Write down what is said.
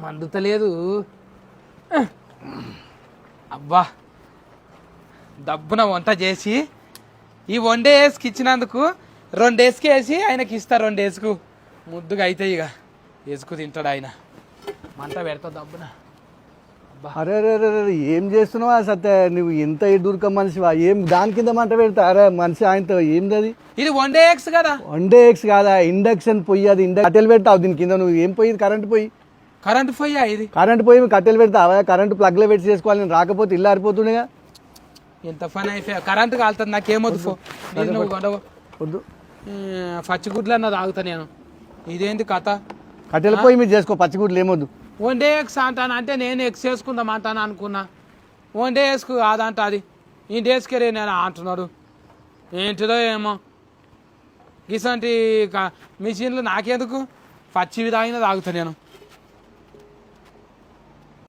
మండుతలేదు. అబ్బా దబ్బున వంట చేసి ఈ వన్ డే వేసుకు ఇచ్చినందుకు 2 డేస్కి వేసి ఆయనకి ఇస్తా. 2 డేస్కు ముద్దుగా అవుతాయి. ఇక వేసుకు తింటాడు ఆయన. మంట పెడతా దబ్బున. అరే అరే అరే ఏం చేస్తున్నావా సత్య? నువ్వు ఎంత దూరక మనిషివా? ఏం దాని కింద మంట పెడతా? అరే మనిషి ఆయనతో ఏంది అది? ఇది 1 డే ఎగ్స్ కదా. 1 డే ఎగ్స్ కాదా? ఇండక్షన్ పొయ్యి. అది కట్టెలు పెడతావు దీని కింద. నువ్వు ఏం పొయ్యి? కరెంట్ పొయ్యి. కరెంట్ పొయ్యా ఇది? కరెంట్ పొయ్యి కట్టెలు పెడతావా? కరెంట్ ప్లగ్లో పెట్టి చేసుకోవాలి. నేను రాకపోతే ఇల్లు ఆరిపోతుండేగా. ఎంత పని అయిపోయా. కరెంట్ కాలుతుంది నాకేమొద్దు. నువ్వు గొడవ వద్దు. పచ్చిగుడ్లు అన్న తాగుతా నేను. ఇదేంటి కథ? కట్టెల పొయ్యి మీరు చేసుకో. పచ్చిగుడ్లు ఏమొద్దు. 1 డే ఎగ్స్ అంటాను అంటే నేను ఎగ్స్ వేసుకుందాం అంటాను అనుకున్నా. 1 డే వేసుకు కాదంట అది. ఈ డేస్కే నేను అంటున్నాడు. ఏంటిదో ఏమో ఇసంటి మిషన్లు నాకెందుకు? పచ్చివి తాగినా తాగుతా నేను.